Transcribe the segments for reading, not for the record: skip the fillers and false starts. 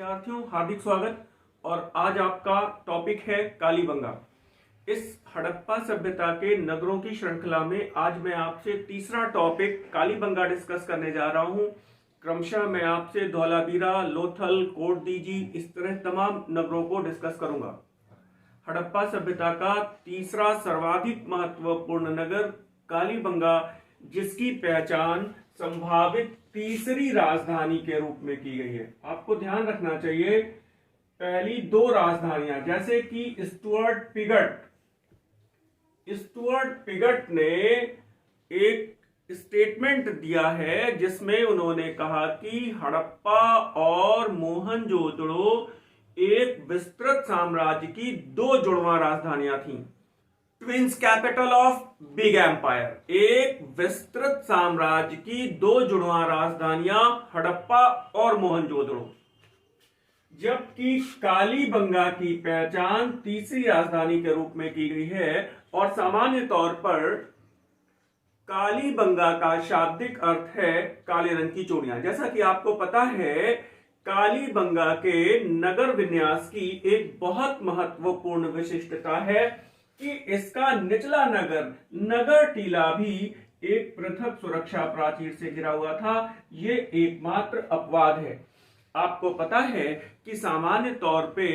विद्यार्थियों, हार्दिक स्वागत। और आज आपका टॉपिक है कालीबंगा। इस हड़प्पा सभ्यता के नगरों की श्रृंखला में आज मैं आपसे तीसरा टॉपिक कालीबंगा डिस्कस करने जा रहा हूं। क्रमशः मैं आपसे धौलावीरा, लोथल, कोटदीजी, इस तरह तमाम नगरों को डिस्कस करूंगा। हड़प्पा सभ्यता का तीसरा सर्वाधिक महत्वपूर्ण नगर कालीबंगा, जिसकी पहचान संभावित तीसरी राजधानी के रूप में की गई है। आपको ध्यान रखना चाहिए, पहली दो राजधानियां जैसे कि स्टुअर्ट पिगट ने एक स्टेटमेंट दिया है जिसमें उन्होंने कहा कि हड़प्पा और मोहनजोदड़ो एक विस्तृत साम्राज्य की दो जुड़वां राजधानियां थीं। Twins capital of big empire, एक विस्तृत साम्राज्य की दो जुड़वां राजधानियां हड़प्पा और मोहनजोदड़ो। जबकि कालीबंगा की पहचान तीसरी राजधानी के रूप में की गई है और सामान्य तौर पर कालीबंगा का शाब्दिक अर्थ है काले रंग की चूड़ियां। जैसा कि आपको पता है, कालीबंगा के नगर विन्यास की एक बहुत महत्वपूर्ण विशिष्टता है कि इसका निचला नगर टीला भी एक पृथक सुरक्षा प्राचीर से घिरा हुआ था। ये एकमात्र अपवाद है। आपको पता है कि सामान्य तौर पे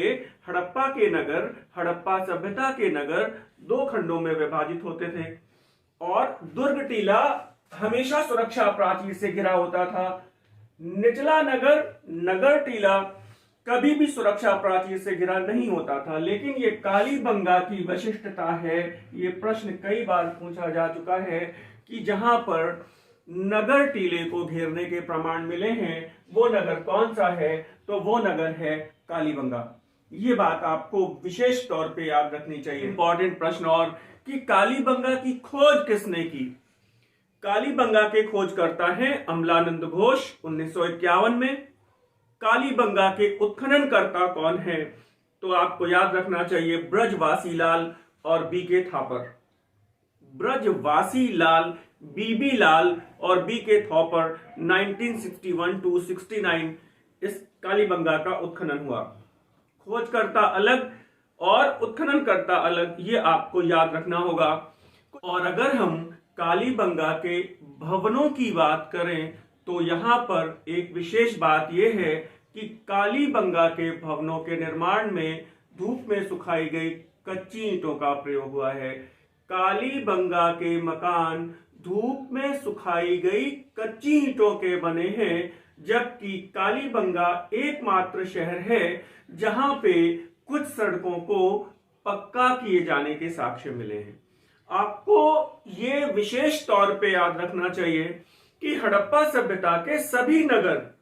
हड़प्पा सभ्यता के नगर दो खंडों में विभाजित होते थे और दुर्ग टीला हमेशा सुरक्षा प्राचीर से घिरा होता था। निचला नगर टीला कभी भी सुरक्षा प्राचीर से घिरा नहीं होता था। लेकिन ये कालीबंगा की विशिष्टता है। ये प्रश्न कई बार पूछा जा चुका है कि जहां पर नगर टीले को घेरने के प्रमाण मिले हैं वो नगर कौन सा है, तो वो नगर है कालीबंगा। ये बात आपको विशेष तौर पे याद रखनी चाहिए। इंपॉर्टेंट प्रश्न और कि कालीबंगा की खोज किसने की? कालीबंगा के खोजकर्ता हैं अमलानंद घोष 1951 में। कालीबंगा के उत्खननकर्ता कौन है? तो आपको याद रखना चाहिए ब्रजवासी लाल और बीके थापर। ब्रजवासी लाल, बीबी लाल और बीके थापर 1961-69 इस कालीबंगा का उत्खनन हुआ। खोजकर्ता अलग और उत्खननकर्ता अलग, ये आपको याद रखना होगा। और अगर हम कालीबंगा के भवनों की बात करें तो यहां पर एक विशेष बात यह है कि कालीबंगा के भवनों के निर्माण में धूप में सुखाई गई कच्ची ईंटों का प्रयोग हुआ है। कालीबंगा के मकान धूप में सुखाई गई कच्ची ईंटों के बने हैं, जबकि कालीबंगा एकमात्र शहर है जहां पे कुछ सड़कों को पक्का किए जाने के साक्ष्य मिले हैं। आपको ये विशेष तौर पे याद रखना चाहिए कि हड़प्पा सभ्यता के सभी नगर,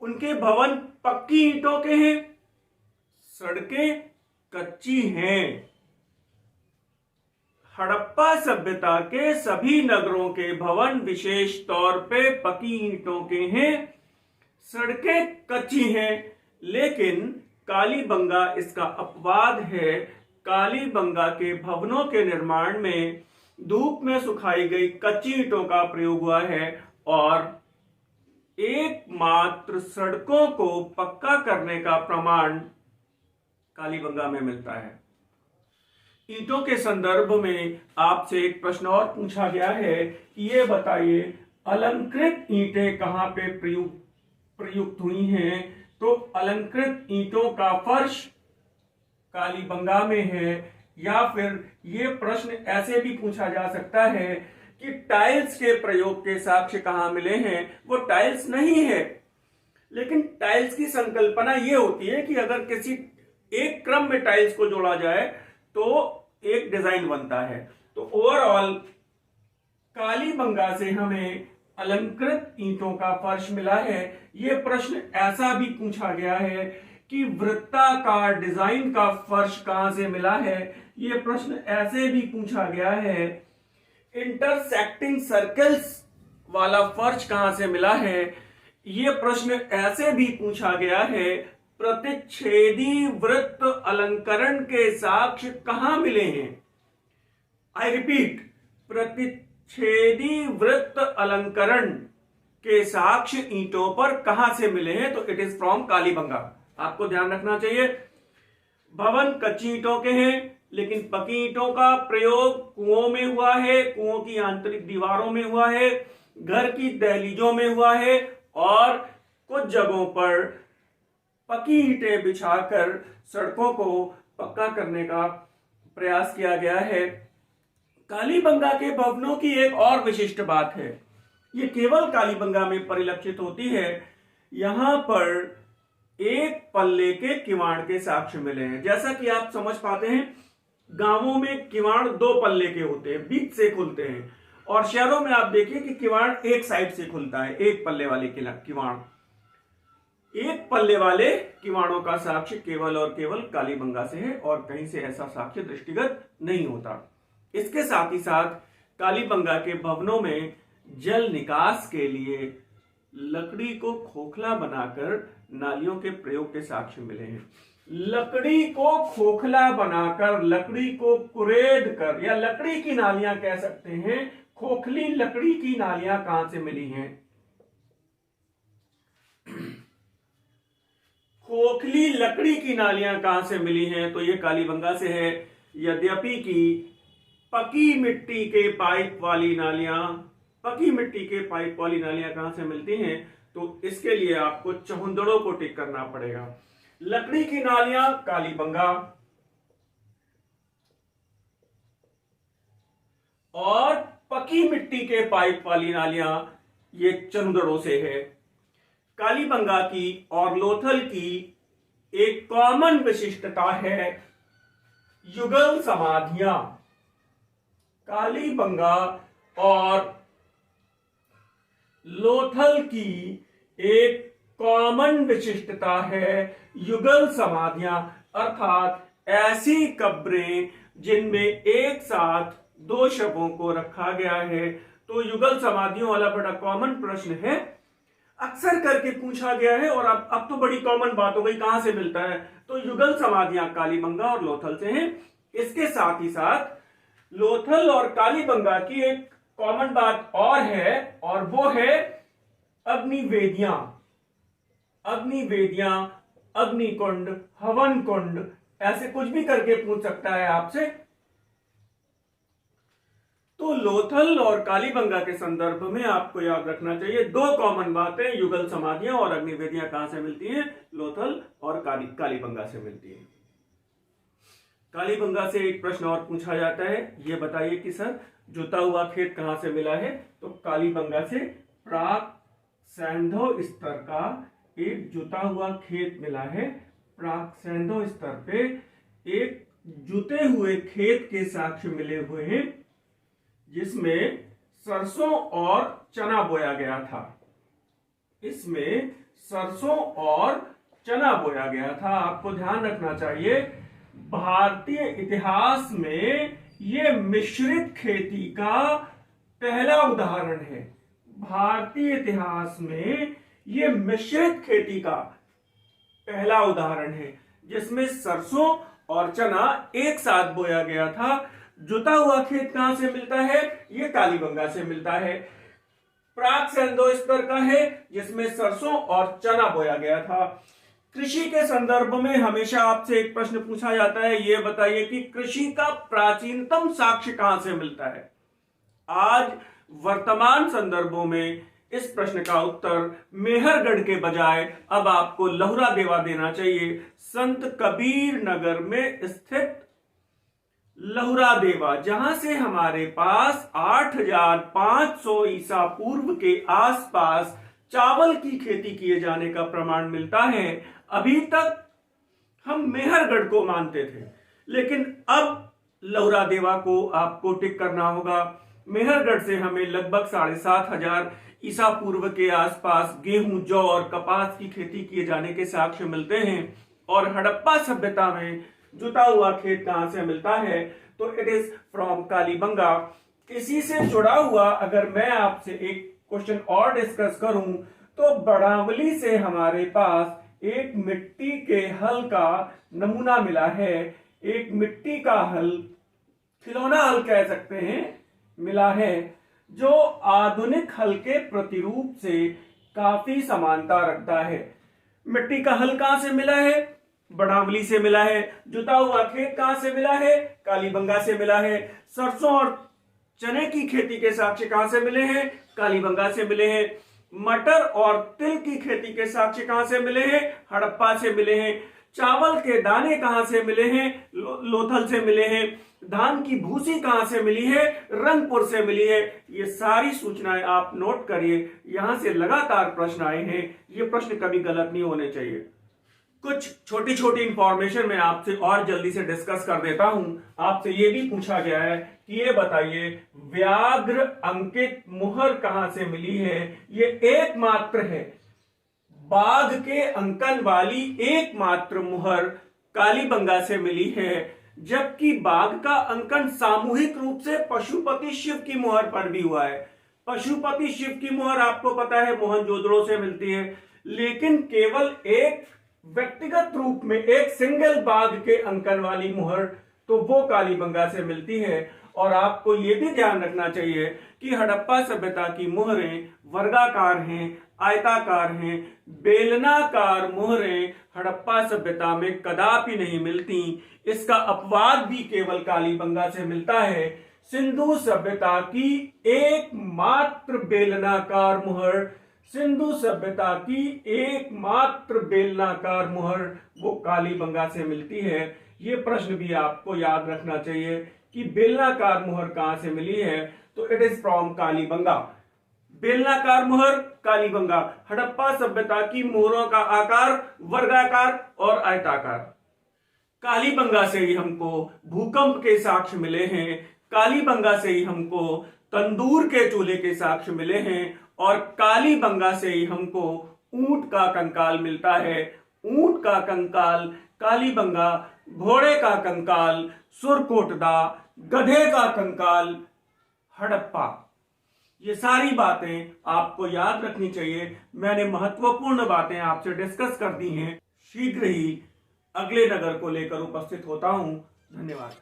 उनके भवन पक्की ईंटों के हैं, सड़कें कच्ची हैं। हड़प्पा सभ्यता के सभी नगरों के भवन विशेष तौर पे पक्की ईंटों के हैं, सड़कें कच्ची हैं। लेकिन कालीबंगा इसका अपवाद है। कालीबंगा के भवनों के निर्माण में धूप में सुखाई गई कच्ची ईंटों का प्रयोग हुआ है और एकमात्र सड़कों को पक्का करने का प्रमाण कालीबंगा में मिलता है। ईंटों के संदर्भ में आपसे एक प्रश्न और पूछा गया है कि ये बताइए अलंकृत ईंटें कहां पे प्रयुक्त हुई हैं? तो अलंकृत ईंटों का फर्श कालीबंगा में है। या फिर ये प्रश्न ऐसे भी पूछा जा सकता है कि टाइल्स के प्रयोग के साक्ष्य कहां मिले हैं? वो टाइल्स नहीं है, लेकिन टाइल्स की संकल्पना ये होती है कि अगर किसी एक क्रम में टाइल्स को जोड़ा जाए तो एक डिजाइन बनता है। तो ओवरऑल कालीबंगा से हमें अलंकृत ईंटों का फर्श मिला है। यह प्रश्न ऐसा भी पूछा गया है कि वृत्ताकार डिजाइन का फर्श कहां से मिला है। यह प्रश्न ऐसे भी पूछा गया है इंटरसेक्टिंग सर्कल्स वाला फर्श कहां से मिला है। यह प्रश्न ऐसे भी पूछा गया है प्रतिच्छेदी वृत्त अलंकरण के साक्ष्य कहां मिले हैं। आई रिपीट, प्रतिच्छेदी वृत्त अलंकरण के साक्ष्य ईंटों पर कहां से मिले हैं? तो इट इज फ्रॉम कालीबंगा। आपको ध्यान रखना चाहिए। भवन कच्ची ईंटों के हैं, लेकिन पकी ईंटों का प्रयोग कुओं में हुआ है, कुओं की आंतरिक दीवारों में हुआ है, घर की दहलीजों में हुआ है, और कुछ जगहों पर पकी ईंटें बिछाकर सड़कों को पक्का करने का प्रयास किया गया है। कालीबंगा के भवनों की एक और विशिष्ट बात है, ये केवल कालीबंगा में परिलक्षित होती है। यहां पर एक पल्ले के किवाड़ के साक्ष्य मिले हैं। जैसा कि आप समझ पाते हैं, गांवों में किवाड़ 2 पल्ले के होते हैं, बीच से खुलते हैं, और शहरों में आप देखिए कि किवाड़ एक साइड से खुलता है, एक पल्ले वाले किवाड़। एक पल्ले वाले किवाड़ों का साक्ष्य केवल और केवल कालीबंगा से है, और कहीं से ऐसा साक्ष्य दृष्टिगत नहीं होता। इसके साथ ही साथ कालीबंगा के भवनों में जल निकास के लिए लकड़ी को खोखला बनाकर नालियों के प्रयोग के साक्ष्य मिले हैं। लकड़ी को खोखला बनाकर, लकड़ी को कुरेद कर, या लकड़ी की नालियां कह सकते हैं। खोखली लकड़ी की नालियां कहां से मिली हैं? खोखली लकड़ी की नालियां कहां से मिली हैं? तो ये कालीबंगा से है। यद्यपि कि पकी मिट्टी के पाइप वाली नालियां कहां से मिलती हैं? तो इसके लिए आपको चहुंदड़ों को टिक करना पड़ेगा। लकड़ी की नालियां कालीबंगा, और पकी मिट्टी के पाइप वाली नालियां ये चंदड़ों से है। कालीबंगा की और लोथल की एक कॉमन विशिष्टता है युगल समाधियां। कालीबंगा और लोथल की एक कॉमन विशिष्टता है युगल समाधियां, अर्थात ऐसी कब्रें जिनमें एक साथ 2 शवों को रखा गया है। तो युगल समाधियों वाला बड़ा कॉमन प्रश्न है, अक्सर करके पूछा गया है, और अब तो बड़ी कॉमन बात हो गई, कहां से मिलता है? तो युगल समाधियां कालीबंगा और लोथल से हैं। इसके साथ ही साथ लोथल और कालीबंगा की एक कॉमन बात और है, और वो है अग्निवेदियां। अग्निकुंड, हवन कुंड, ऐसे कुछ भी करके पूछ सकता है आपसे। तो लोथल और कालीबंगा के संदर्भ में आपको याद रखना चाहिए 2 कॉमन बातें, युगल समाधियां और अग्निवेदियां कहां से मिलती हैं? लोथल और कालीबंगा से मिलती है। कालीबंगा से एक प्रश्न और पूछा जाता है, यह बताइए कि सर जुता हुआ खेत कहां से मिला है? तो कालीबंगा से प्राक सैंधव स्तर का एक जुता हुआ खेत मिला है। प्राक सैंधव स्तर पे एक जुते हुए खेत के साक्ष्य मिले हुए हैं, जिसमें सरसों और चना बोया गया था। इसमें सरसों और चना बोया गया था। आपको ध्यान रखना चाहिए, भारतीय इतिहास में यह मिश्रित खेती का पहला उदाहरण है। भारतीय इतिहास में यह मिश्रित खेती का पहला उदाहरण है, जिसमें सरसों और चना एक साथ बोया गया था। जुता हुआ खेत कहां से मिलता है? यह कालीबंगा से मिलता है। प्राक सैंधव स्तर का है, जिसमें सरसों और चना बोया गया था। कृषि के संदर्भ में हमेशा आपसे एक प्रश्न पूछा जाता है, यह बताइए कि कृषि का प्राचीनतम साक्ष्य कहां से मिलता है? आज वर्तमान संदर्भों में इस प्रश्न का उत्तर मेहरगढ़ के बजाय अब आपको लहुरा देवा देना चाहिए। संत कबीर नगर में स्थित लहुरा देवा, जहां से हमारे पास 8500 ईसा पूर्व के आसपास चावल की खेती किए जाने का प्रमाण मिलता है। अभी तक हम मेहरगढ़ को मानते थे, लेकिन अब लहुरा देवा को आपको टिक करना होगा। मेहरगढ़ से हमें लगभग 7500 ईसा पूर्व के आसपास गेहूं, जौ और कपास की खेती किए जाने के साक्ष्य मिलते हैं। और हड़प्पा सभ्यता में जुता हुआ खेत कहां से मिलता है? तो इट इज फ्रॉम कालीबंगा। इसी से जुड़ा हुआ अगर मैं आपसे एक क्वेश्चन और डिस्कस करूं, तो बड़ावली से हमारे पास एक मिट्टी के हल का नमूना मिला है। एक मिट्टी का हल, खिलौना हल कह सकते हैं, मिला है, जो आधुनिक हल के प्रतिरूप से काफी समानता रखता है। मिट्टी का हल कहां से मिला है? बड़ावली से मिला है। जुता हुआ खेत कहां से मिला है? कालीबंगा से मिला है। सरसों और चने की खेती के साक्ष्य कहां से मिले हैं? कालीबंगा से मिले हैं। मटर और तिल की खेती के साक्ष्य कहां से मिले हैं? हड़प्पा से मिले हैं। चावल के दाने कहां से मिले हैं? लोथल से मिले हैं। धान की भूसी कहां से मिली है? रंगपुर से मिली है। ये सारी सूचनाएं आप नोट करिए, यहां से लगातार प्रश्न आए हैं, ये प्रश्न कभी गलत नहीं होने चाहिए। कुछ छोटी छोटी इंफॉर्मेशन मैं आपसे और जल्दी से डिस्कस कर देता हूं। आपसे ये भी पूछा गया है कि ये बताइए व्याघ्र अंकित मुहर कहां से मिली है? ये एकमात्र है, बाघ के अंकन वाली एकमात्र मुहर कालीबंगा से मिली है, जबकि बाघ का अंकन सामूहिक रूप से पशुपति शिव की मुहर पर भी हुआ है। पशुपति शिव की मुहर आपको पता है मोहनजोदड़ो से मिलती है, लेकिन केवल एक व्यक्तिगत रूप में एक सिंगल बाघ के अंकन वाली मुहर तो वो कालीबंगा से मिलती है। और आपको ये भी ध्यान रखना चाहिए कि हड़प्पा सभ्यता की मुहरें वर्गाकार हैं, आयताकार हैं। बेलनाकार मुहरें हड़प्पा सभ्यता में कदापि नहीं मिलती। इसका अपवाद भी केवल कालीबंगा से मिलता है। सिंधु सभ्यता की एकमात्र बेलनाकार मुहर, सिंधु सभ्यता की एकमात्र बेलनाकार मुहर वो कालीबंगा से मिलती है। ये प्रश्न भी आपको याद रखना चाहिए कि बेलनाकार मुहर कहां से मिली है, तो इट इज फ्रॉम कालीबंगा। बेलनाकार मुहर कालीबंगा। हड़प्पा सभ्यता की मुहरों का आकार वर्गाकार और आयताकार। कालीबंगा से ही हमको भूकंप के साक्ष्य मिले हैं, कालीबंगा से ही हमको तंदूर के चूल्हे के साक्ष्य मिले हैं, और कालीबंगा से ही हमको ऊंट का कंकाल मिलता है। ऊंट का कंकाल कालीबंगा, घोड़े का कंकाल सुरकोटदा, गधे का कंकाल हड़प्पा। ये सारी बातें आपको याद रखनी चाहिए। मैंने महत्वपूर्ण बातें आपसे डिस्कस कर दी हैं। शीघ्र ही अगले नगर को लेकर उपस्थित होता हूं। धन्यवाद।